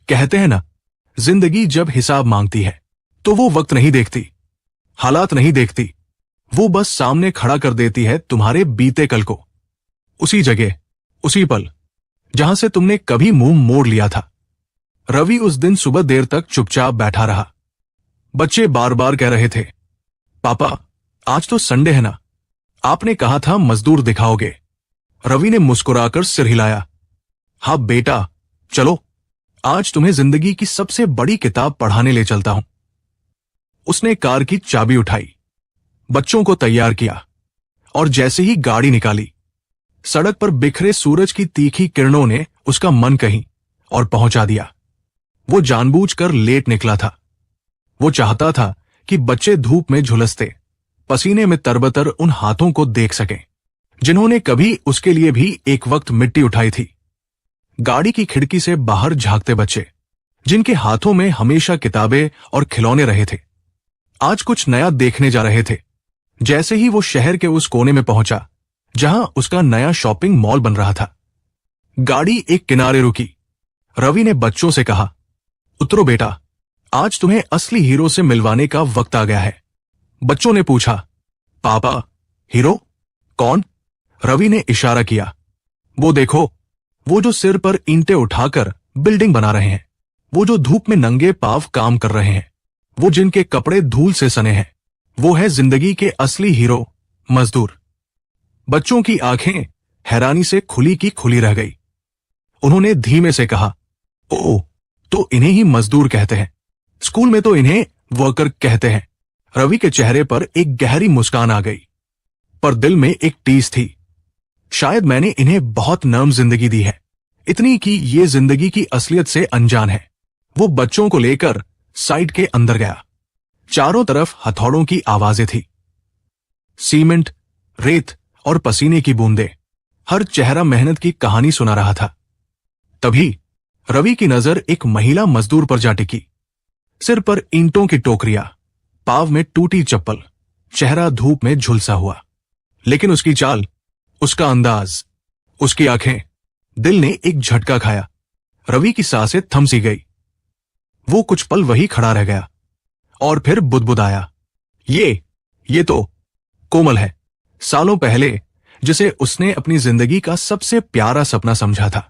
कहते हैं ना, जिंदगी जब हिसाब मांगती है तो वो वक्त नहीं देखती, हालात नहीं देखती, वो बस सामने खड़ा कर देती है तुम्हारे बीते कल को, उसी जगह, उसी पल जहां से तुमने कभी मुंह मोड़ लिया था। रवि उस दिन सुबह देर तक चुपचाप बैठा रहा। बच्चे बार बार कह रहे थे, पापा आज तो संडे है ना, आपने कहा था मजदूर दिखाओगे। रवि ने मुस्कुराकर सिर हिलाया। हाँ बेटा, चलो आज तुम्हें जिंदगी की सबसे बड़ी किताब पढ़ाने ले चलता हूं। उसने कार की चाबी उठाई, बच्चों को तैयार किया और जैसे ही गाड़ी निकाली, सड़क पर बिखरे सूरज की तीखी किरणों ने उसका मन कहीं और पहुंचा दिया। वो जानबूझकर लेट निकला था। वो चाहता था कि बच्चे धूप में झुलसते, पसीने में तरबतर उन हाथों को देख सकें जिन्होंने कभी उसके लिए भी एक वक्त मिट्टी उठाई थी। गाड़ी की खिड़की से बाहर झांकते बच्चे, जिनके हाथों में हमेशा किताबें और खिलौने रहे थे, आज कुछ नया देखने जा रहे थे। जैसे ही वो शहर के उस कोने में पहुंचा जहां उसका नया शॉपिंग मॉल बन रहा था, गाड़ी एक किनारे रुकी। रवि ने बच्चों से कहा, उतरो बेटा, आज तुम्हें असली हीरो से मिलवाने का वक्त आ गया है। बच्चों ने पूछा, पापा हीरो कौन? रवि ने इशारा किया। वो देखो, वो जो सिर पर ईंटें उठाकर बिल्डिंग बना रहे हैं, वो जो धूप में नंगे पांव काम कर रहे हैं, वो जिनके कपड़े धूल से सने हैं, वो है जिंदगी के असली हीरो, मजदूर। बच्चों की आंखें हैरानी से खुली की खुली रह गई। उन्होंने धीमे से कहा, ओ, तो इन्हें ही मजदूर कहते हैं, स्कूल में तो इन्हें वर्कर कहते हैं। रवि के चेहरे पर एक गहरी मुस्कान आ गई, पर दिल में एक टीस थी। शायद मैंने इन्हें बहुत नर्म जिंदगी दी है, इतनी कि ये जिंदगी की असलियत से अनजान है। वो बच्चों को लेकर साइड के अंदर गया। चारों तरफ हथौड़ों की आवाजें थी, सीमेंट, रेत और पसीने की बूंदें, हर चेहरा मेहनत की कहानी सुना रहा था। तभी रवि की नजर एक महिला मजदूर पर जा टिकी। सिर पर ईंटों की टोकरियां, पांव में टूटी चप्पल, चेहरा धूप में झुलसा हुआ, लेकिन उसकी चाल, उसका अंदाज, उसकी आंखें, दिल ने एक झटका खाया। रवि की सांसें थम सी गई। वो कुछ पल वही खड़ा रह गया और फिर बुदबुदाया, ये तो कोमल है, सालों पहले जिसे उसने अपनी जिंदगी का सबसे प्यारा सपना समझा था,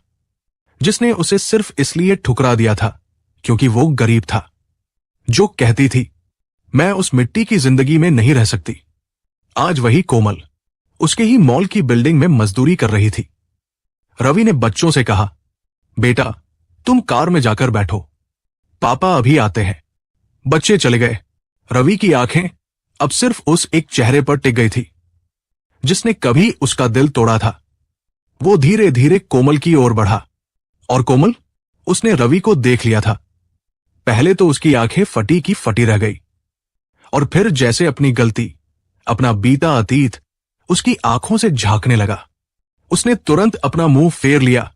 जिसने उसे सिर्फ इसलिए ठुकरा दिया था क्योंकि वो गरीब था, जो कहती थी, मैं उस मिट्टी की जिंदगी में नहीं रह सकती। आज वही कोमल उसके ही मॉल की बिल्डिंग में मजदूरी कर रही थी। रवि ने बच्चों से कहा, बेटा तुम कार में जाकर बैठो, पापा अभी आते हैं। बच्चे चले गए। रवि की आंखें अब सिर्फ उस एक चेहरे पर टिक गई थी जिसने कभी उसका दिल तोड़ा था। वो धीरे धीरे कोमल की ओर बढ़ा और कोमल, उसने रवि को देख लिया था। पहले तो उसकी आंखें फटी की फटी रह गई और फिर जैसे अपनी गलती, अपना बीता अतीत उसकी आंखों से झांकने लगा। उसने तुरंत अपना मुंह फेर लिया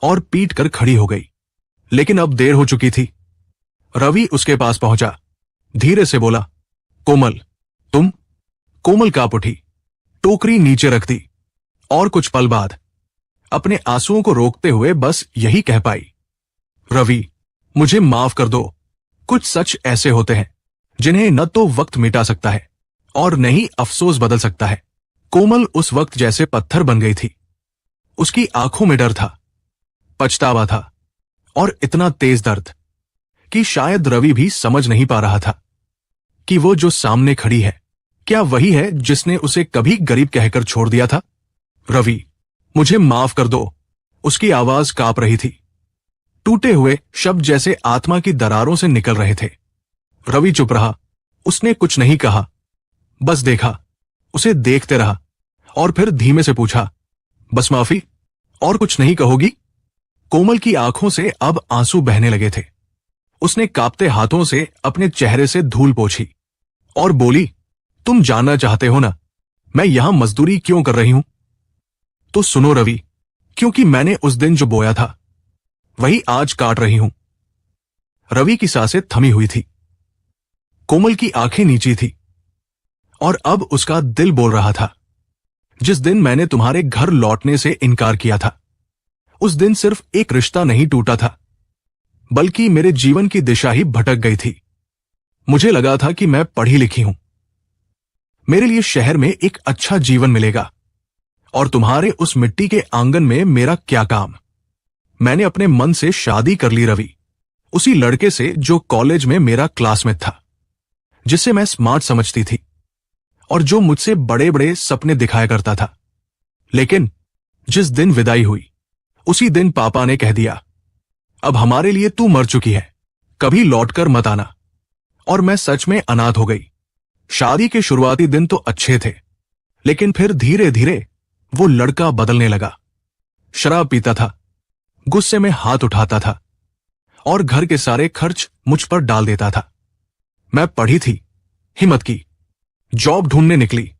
और पीट कर खड़ी हो गई, लेकिन अब देर हो चुकी थी। रवि उसके पास पहुंचा, धीरे से बोला, कोमल तुम? कोमल कांप उठी, टोकरी नीचे रख दी और कुछ पल बाद अपने आंसुओं को रोकते हुए बस यही कह पाई, रवि मुझे माफ कर दो। कुछ सच ऐसे होते हैं जिन्हें न तो वक्त मिटा सकता है और न ही अफसोस बदल सकता है। कोमल उस वक्त जैसे पत्थर बन गई थी। उसकी आंखों में डर था, पछतावा था और इतना तेज दर्द कि शायद रवि भी समझ नहीं पा रहा था कि वो जो सामने खड़ी है क्या वही है जिसने उसे कभी गरीब कहकर छोड़ दिया था। रवि मुझे माफ कर दो। उसकी आवाज कांप रही थी, टूटे हुए शब्द जैसे आत्मा की दरारों से निकल रहे थे। रवि चुप रहा। उसने कुछ नहीं कहा, बस देखा, उसे देखते रहा और फिर धीमे से पूछा, बस माफी, और कुछ नहीं कहोगी? कोमल की आंखों से अब आंसू बहने लगे थे। उसने कांपते हाथों से अपने चेहरे से धूल पोंछी और बोली, तुम जानना चाहते हो ना मैं यहां मजदूरी क्यों कर रही हूं? तो सुनो रवि, क्योंकि मैंने उस दिन जो बोया था वही आज काट रही हूं। रवि की सांसें थमी हुई थी, कोमल की आंखें नीची थी और अब उसका दिल बोल रहा था, जिस दिन मैंने तुम्हारे घर लौटने से इनकार किया था, उस दिन सिर्फ एक रिश्ता नहीं टूटा था, बल्कि मेरे जीवन की दिशा ही भटक गई थी। मुझे लगा था कि मैं पढ़ी लिखी हूं, मेरे लिए शहर में एक अच्छा जीवन मिलेगा, और तुम्हारे उस मिट्टी के आंगन में मेरा क्या काम। मैंने अपने मन से शादी कर ली रवि, उसी लड़के से जो कॉलेज में मेरा क्लासमेट था, जिसे मैं स्मार्ट समझती थी और जो मुझसे बड़े बड़े सपने दिखाया करता था। लेकिन जिस दिन विदाई हुई, उसी दिन पापा ने कह दिया, अब हमारे लिए तू मर चुकी है, कभी लौटकर मत आना। और मैं सच में अनाथ हो गई। शादी के शुरुआती दिन तो अच्छे थे, लेकिन फिर धीरे धीरे वो लड़का बदलने लगा। शराब पीता था, गुस्से में हाथ उठाता था और घर के सारे खर्च मुझ पर डाल देता था। मैं पढ़ी थी, हिम्मत की, जॉब ढूंढने निकली,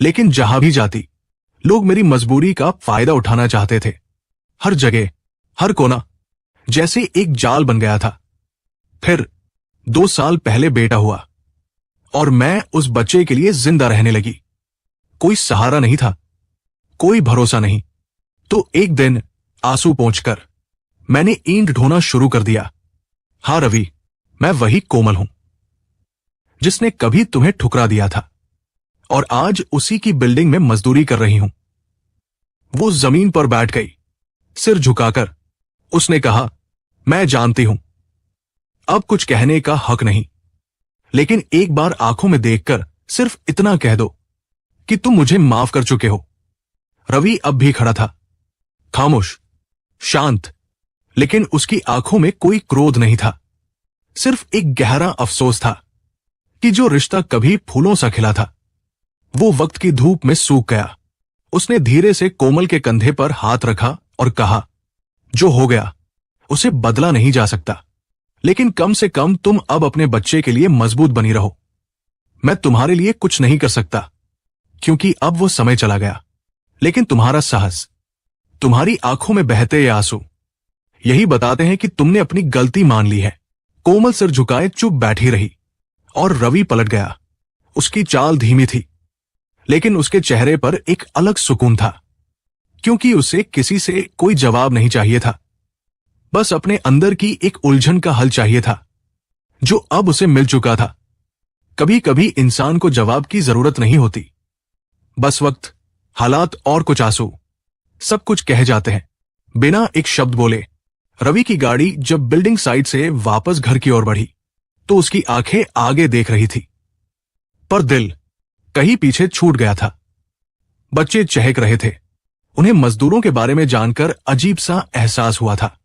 लेकिन जहां भी जाती लोग मेरी मजबूरी का फायदा उठाना चाहते थे। हर जगह, हर कोना जैसे एक जाल बन गया था। फिर 2 साल पहले बेटा हुआ और मैं उस बच्चे के लिए जिंदा रहने लगी। कोई सहारा नहीं था, कोई भरोसा नहीं। तो एक दिन आंसू पोंछकर मैंने ईंट ढोना शुरू कर दिया। हाँ रवि, मैं वही कोमल हूं जिसने कभी तुम्हें ठुकरा दिया था, और आज उसी की बिल्डिंग में मजदूरी कर रही हूं। वो जमीन पर बैठ गई, सिर झुकाकर। उसने कहा, मैं जानती हूं अब कुछ कहने का हक नहीं, लेकिन एक बार आंखों में देखकर सिर्फ इतना कह दो कि तुम मुझे माफ कर चुके हो। रवि अब भी खड़ा था, खामोश, शांत, लेकिन उसकी आंखों में कोई क्रोध नहीं था, सिर्फ एक गहरा अफसोस था कि जो रिश्ता कभी फूलों सा खिला था, वो वक्त की धूप में सूख गया। उसने धीरे से कोमल के कंधे पर हाथ रखा और कहा, जो हो गया उसे बदला नहीं जा सकता, लेकिन कम से कम तुम अब अपने बच्चे के लिए मजबूत बनी रहो। मैं तुम्हारे लिए कुछ नहीं कर सकता, क्योंकि अब वो समय चला गया, लेकिन तुम्हारा साहस, तुम्हारी आंखों में बहते ये आंसू, यही बताते हैं कि तुमने अपनी गलती मान ली है। कोमल सिर झुकाए चुप बैठी रही और रवि पलट गया। उसकी चाल धीमी थी, लेकिन उसके चेहरे पर एक अलग सुकून था, क्योंकि उसे किसी से कोई जवाब नहीं चाहिए था, बस अपने अंदर की एक उलझन का हल चाहिए था, जो अब उसे मिल चुका था। कभी कभी इंसान को जवाब की जरूरत नहीं होती, बस वक्त, हालात और कुछ आंसू सब कुछ कह जाते हैं बिना एक शब्द बोले। रवि की गाड़ी जब बिल्डिंग साइड से वापस घर की ओर बढ़ी तो उसकी आंखें आगे देख रही थी, पर दिल कहीं पीछे छूट गया था। बच्चे चहक रहे थे, उन्हें मजदूरों के बारे में जानकर अजीब सा एहसास हुआ था,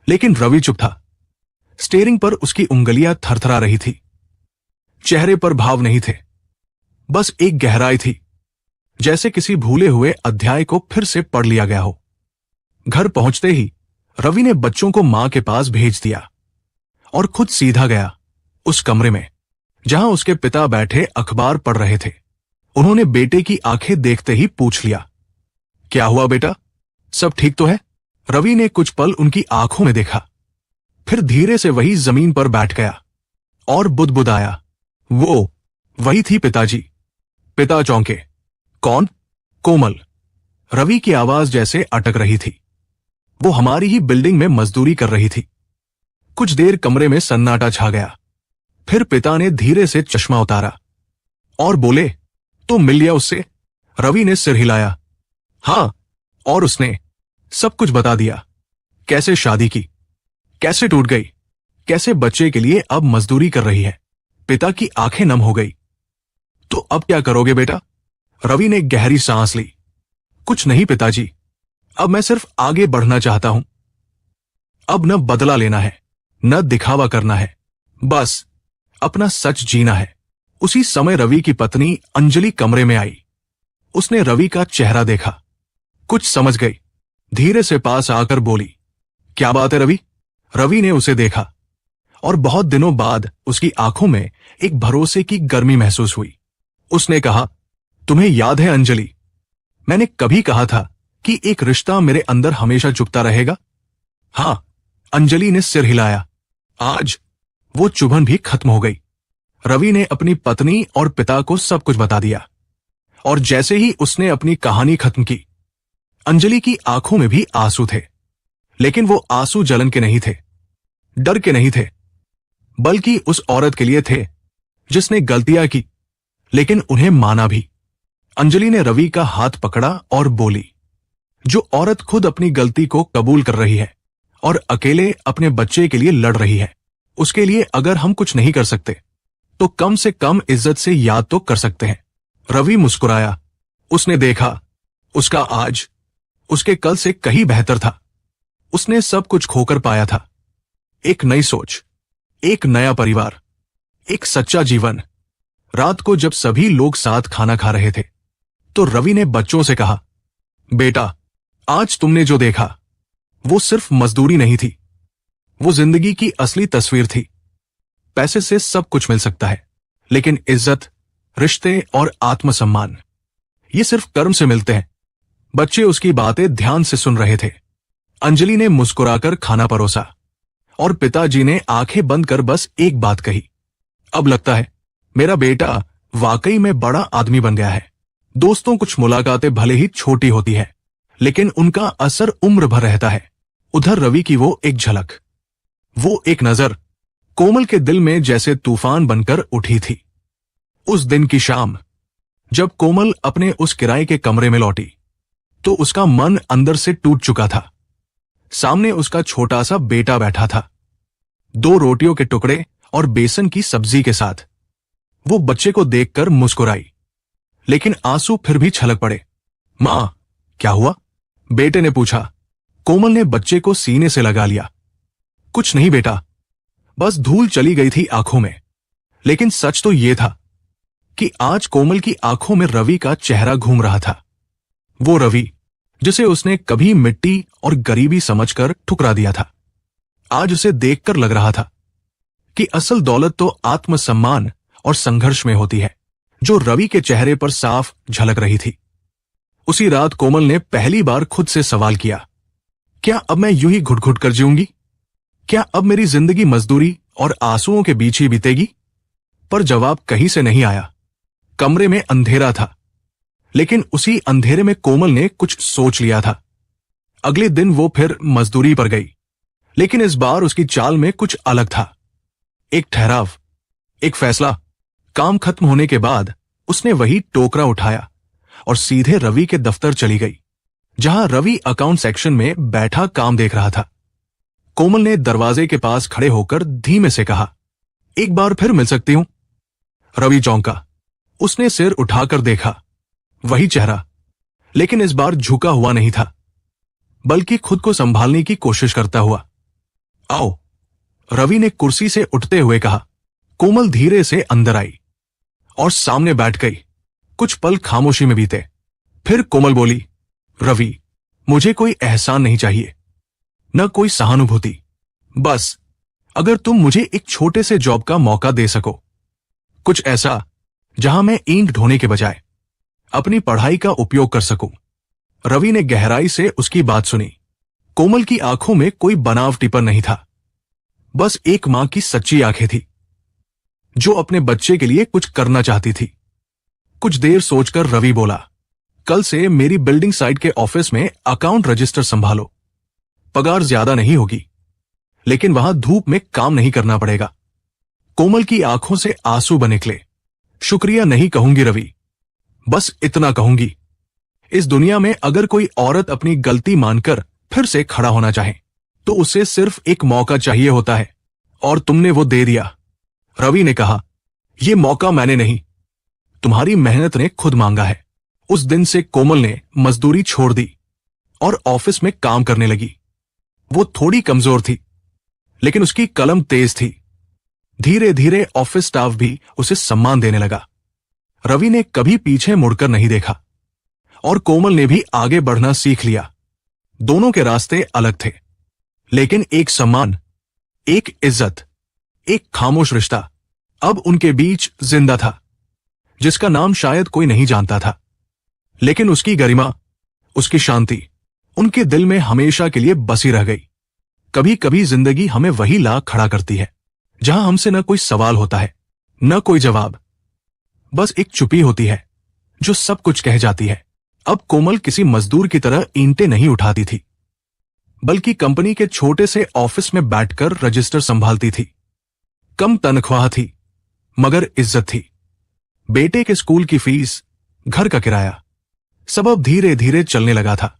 लेकिन रवि चुप था। स्टीयरिंग पर उसकी उंगलियां थरथरा रही थी, चेहरे पर भाव नहीं थे, बस एक गहराई थी, जैसे किसी भूले हुए अध्याय को फिर से पढ़ लिया गया हो। घर पहुंचते ही रवि ने बच्चों को मां के पास भेज दिया और खुद सीधा गया उस कमरे में जहां उसके पिता बैठे अखबार पढ़ रहे थे। उन्होंने बेटे की आंखें देखते ही पूछ लिया, क्या हुआ बेटा, सब ठीक तो है? रवि ने कुछ पल उनकी आंखों में देखा, फिर धीरे से वही जमीन पर बैठ गया और बुदबुदाया, वो वही थी पिताजी। पिता चौंके, कौन? कोमल। रवि की आवाज जैसे अटक रही थी। वो हमारी ही बिल्डिंग में मजदूरी कर रही थी। कुछ देर कमरे में सन्नाटा छा गया, फिर पिता ने धीरे से चश्मा उतारा और बोले, तो मिल लिया उससे? रवि ने सिर हिलाया, हां, और उसने सब कुछ बता दिया, कैसे शादी की, कैसे टूट गई, कैसे बच्चे के लिए अब मजदूरी कर रही है। पिता की आंखें नम हो गई। तो अब क्या करोगे बेटा? रवि ने गहरी सांस ली। कुछ नहीं पिताजी, अब मैं सिर्फ आगे बढ़ना चाहता हूं। अब न बदला लेना है, न दिखावा करना है, बस अपना सच जीना है। उसी समय रवि की पत्नी अंजलि कमरे में आई। उसने रवि का चेहरा देखा, कुछ समझ गई, धीरे से पास आकर बोली, क्या बात है रवि? रवि ने उसे देखा और बहुत दिनों बाद उसकी आंखों में एक भरोसे की गर्मी महसूस हुई। उसने कहा, तुम्हें याद है अंजलि, मैंने कभी कहा था कि एक रिश्ता मेरे अंदर हमेशा चुभता रहेगा? हां, अंजलि ने सिर हिलाया। आज वो चुभन भी खत्म हो गई। रवि ने अपनी पत्नी और पिता को सब कुछ बता दिया, और जैसे ही उसने अपनी कहानी खत्म की, अंजलि की आंखों में भी आंसू थे, लेकिन वो आंसू जलन के नहीं थे, डर के नहीं थे, बल्कि उस औरत के लिए थे जिसने गलतियां की लेकिन उन्हें माना भी। अंजलि ने रवि का हाथ पकड़ा और बोली, जो औरत खुद अपनी गलती को कबूल कर रही है और अकेले अपने बच्चे के लिए लड़ रही है, उसके लिए अगर हम कुछ नहीं कर सकते तो कम से कम इज्जत से याद तो कर सकते हैं। रवि मुस्कुराया। उसने देखा उसका आज उसके कल से कहीं बेहतर था। उसने सब कुछ खोकर पाया था, एक नई सोच, एक नया परिवार, एक सच्चा जीवन। रात को जब सभी लोग साथ खाना खा रहे थे तो रवि ने बच्चों से कहा, बेटा, आज तुमने जो देखा वो सिर्फ मजदूरी नहीं थी, वो जिंदगी की असली तस्वीर थी। पैसे से सब कुछ मिल सकता है, लेकिन इज्जत, रिश्ते और आत्मसम्मान ये सिर्फ कर्म से मिलते हैं। बच्चे उसकी बातें ध्यान से सुन रहे थे। अंजलि ने मुस्कुराकर खाना परोसा और पिताजी ने आंखें बंद कर बस एक बात कही, अब लगता है मेरा बेटा वाकई में बड़ा आदमी बन गया है। दोस्तों, कुछ मुलाकातें भले ही छोटी होती है लेकिन उनका असर उम्र भर रहता है। उधर रवि की वो एक झलक, वो एक नजर कोमल के दिल में जैसे तूफान बनकर उठी थी। उस दिन की शाम जब कोमल अपने उस किराए के कमरे में लौटी तो उसका मन अंदर से टूट चुका था। सामने उसका छोटा सा बेटा बैठा था, 2 रोटियों के टुकड़े और बेसन की सब्जी के साथ। वो बच्चे को देखकर मुस्कुराई, लेकिन आंसू फिर भी छलक पड़े। मां, क्या हुआ? बेटे ने पूछा। कोमल ने बच्चे को सीने से लगा लिया। कुछ नहीं बेटा, बस धूल चली गई थी आंखों में। लेकिन सच तो यह था कि आज कोमल की आंखों में रवि का चेहरा घूम रहा था। वो रवि जिसे उसने कभी मिट्टी और गरीबी समझकर ठुकरा दिया था, आज उसे देखकर लग रहा था कि असल दौलत तो आत्मसम्मान और संघर्ष में होती है, जो रवि के चेहरे पर साफ झलक रही थी। उसी रात कोमल ने पहली बार खुद से सवाल किया, क्या अब मैं यूं ही घुट घुट कर जीऊंगी? क्या अब मेरी जिंदगी मजदूरी और आंसुओं के बीच ही बीतेगी? पर जवाब कहीं से नहीं आया। कमरे में अंधेरा था, लेकिन उसी अंधेरे में कोमल ने कुछ सोच लिया था। अगले दिन वो फिर मजदूरी पर गई, लेकिन इस बार उसकी चाल में कुछ अलग था। एक ठहराव, एक फैसला। काम खत्म होने के बाद उसने वही टोकरा उठाया और सीधे रवि के दफ्तर चली गई, जहां रवि अकाउंट सेक्शन में बैठा काम देख रहा था। कोमल ने दरवाजे के पास खड़े होकर धीमे से कहा, एक बार फिर मिल सकती हूं? रवि चौंका। उसने सिर उठाकर देखा, वही चेहरा, लेकिन इस बार झुका हुआ नहीं था, बल्कि खुद को संभालने की कोशिश करता हुआ। आओ, रवि ने कुर्सी से उठते हुए कहा। कोमल धीरे से अंदर आई और सामने बैठ गई। कुछ पल खामोशी में बीते। फिर कोमल बोली, रवि, मुझे कोई एहसान नहीं चाहिए, न कोई सहानुभूति। बस अगर तुम मुझे एक छोटे से जॉब का मौका दे सको, कुछ ऐसा जहां मैं ईंट ढोने के बजाय अपनी पढ़ाई का उपयोग कर सकूं। रवि ने गहराई से उसकी बात सुनी। कोमल की आंखों में कोई बनावटीपन नहीं था, बस एक मां की सच्ची आंखें थी, जो अपने बच्चे के लिए कुछ करना चाहती थी। कुछ देर सोचकर रवि बोला, कल से मेरी बिल्डिंग साइट के ऑफिस में अकाउंट रजिस्टर संभालो। पगार ज्यादा नहीं होगी, लेकिन वहां धूप में काम नहीं करना पड़ेगा। कोमल की आंखों से आंसू बन निकले। शुक्रिया नहीं कहूंगी रवि, बस इतना कहूंगी, इस दुनिया में अगर कोई औरत अपनी गलती मानकर फिर से खड़ा होना चाहे तो उसे सिर्फ एक मौका चाहिए होता है, और तुमने वो दे दिया। रवि ने कहा, यह मौका मैंने नहीं, तुम्हारी मेहनत ने खुद मांगा है। उस दिन से कोमल ने मजदूरी छोड़ दी और ऑफिस में काम करने लगी। वो थोड़ी कमजोर थी, लेकिन उसकी कलम तेज थी। धीरे धीरे ऑफिस स्टाफ भी उसे सम्मान देने लगा। रवि ने कभी पीछे मुड़कर नहीं देखा और कोमल ने भी आगे बढ़ना सीख लिया। दोनों के रास्ते अलग थे, लेकिन एक सम्मान, एक इज्जत, एक खामोश रिश्ता अब उनके बीच जिंदा था, जिसका नाम शायद कोई नहीं जानता था, लेकिन उसकी गरिमा, उसकी शांति उनके दिल में हमेशा के लिए बसी रह गई। कभी कभी जिंदगी हमें वही ला खड़ा करती है जहां हमसे न कोई सवाल होता है, न कोई जवाब, बस एक चुप्पी होती है जो सब कुछ कह जाती है। अब कोमल किसी मजदूर की तरह ईंटें नहीं उठाती थी, बल्कि कंपनी के छोटे से ऑफिस में बैठकर रजिस्टर संभालती थी। कम तनख्वाह थी, मगर इज्जत थी। बेटे के स्कूल की फीस, घर का किराया, सब अब धीरे धीरे चलने लगा था।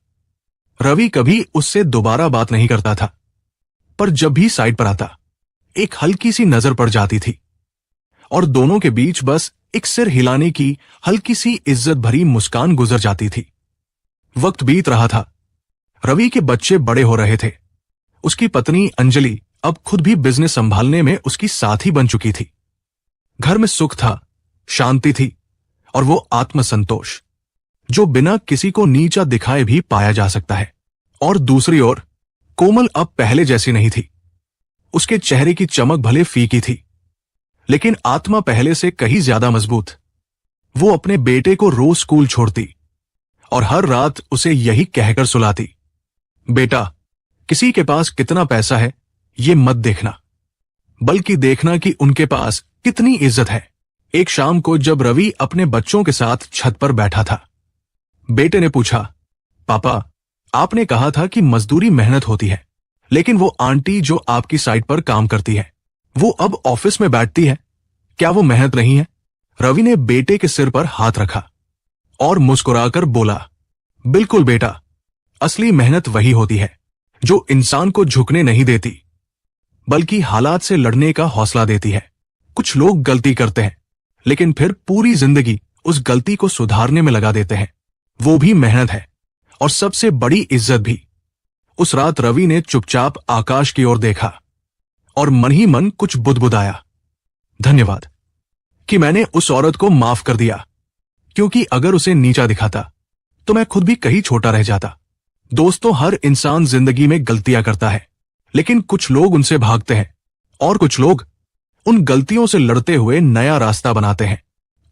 रवि कभी उससे दोबारा बात नहीं करता था, पर जब भी साइड पर आता, एक हल्की सी नजर पड़ जाती थी और दोनों के बीच बस एक सिर हिलाने की हल्की सी इज्जत भरी मुस्कान गुजर जाती थी। वक्त बीत रहा था। रवि के बच्चे बड़े हो रहे थे। उसकी पत्नी अंजलि अब खुद भी बिजनेस संभालने में उसकी साथी बन चुकी थी। घर में सुख था, शांति थी और वो आत्मसंतोष जो बिना किसी को नीचा दिखाए भी पाया जा सकता है। और दूसरी ओर कोमल अब पहले जैसी नहीं थी। उसके चेहरे की चमक भले फीकी थी, लेकिन आत्मा पहले से कहीं ज्यादा मजबूत। वो अपने बेटे को रोज स्कूल छोड़ती और हर रात उसे यही कहकर सुलाती, बेटा, किसी के पास कितना पैसा है ये मत देखना, बल्कि देखना कि उनके पास कितनी इज्जत है। एक शाम को जब रवि अपने बच्चों के साथ छत पर बैठा था, बेटे ने पूछा, पापा, आपने कहा था कि मजदूरी मेहनत होती है, लेकिन वो आंटी जो आपकी साइट पर काम करती है, वो अब ऑफिस में बैठती है, क्या वो मेहनत नहीं है? रवि ने बेटे के सिर पर हाथ रखा और मुस्कुराकर बोला, बिल्कुल बेटा, असली मेहनत वही होती है जो इंसान को झुकने नहीं देती, बल्कि हालात से लड़ने का हौसला देती है। कुछ लोग गलती करते हैं, लेकिन फिर पूरी जिंदगी उस गलती को सुधारने में लगा देते हैं। वो भी मेहनत है, और सबसे बड़ी इज्जत भी। उस रात रवि ने चुपचाप आकाश की ओर देखा और मन ही मन कुछ बुदबुदाया, धन्यवाद कि मैंने उस औरत को माफ कर दिया, क्योंकि अगर उसे नीचा दिखाता तो मैं खुद भी कहीं छोटा रह जाता। दोस्तों, हर इंसान जिंदगी में गलतियां करता है, लेकिन कुछ लोग उनसे भागते हैं और कुछ लोग उन गलतियों से लड़ते हुए नया रास्ता बनाते हैं।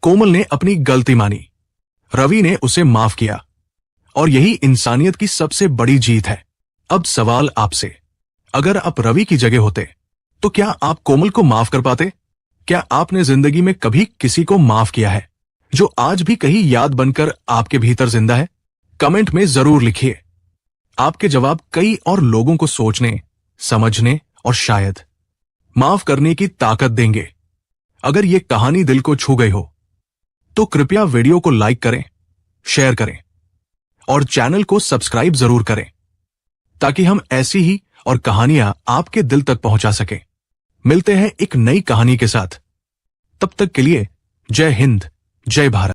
कोमल ने अपनी गलती मानी, रवि ने उसे माफ किया, और यही इंसानियत की सबसे बड़ी जीत है। अब सवाल आपसे, अगर आप रवि की जगह होते तो क्या आप कोमल को माफ कर पाते? क्या आपने जिंदगी में कभी किसी को माफ किया है जो आज भी कहीं याद बनकर आपके भीतर जिंदा है? कमेंट में जरूर लिखिए। आपके जवाब कई और लोगों को सोचने, समझने और शायद माफ करने की ताकत देंगे। अगर ये कहानी दिल को छू गई हो तो कृपया वीडियो को लाइक करें, शेयर करें और चैनल को सब्सक्राइब जरूर करें, ताकि हम ऐसी ही और कहानियां आपके दिल तक पहुंचा सकें। मिलते हैं एक नई कहानी के साथ। तब तक के लिए जय हिंद, जय भारत।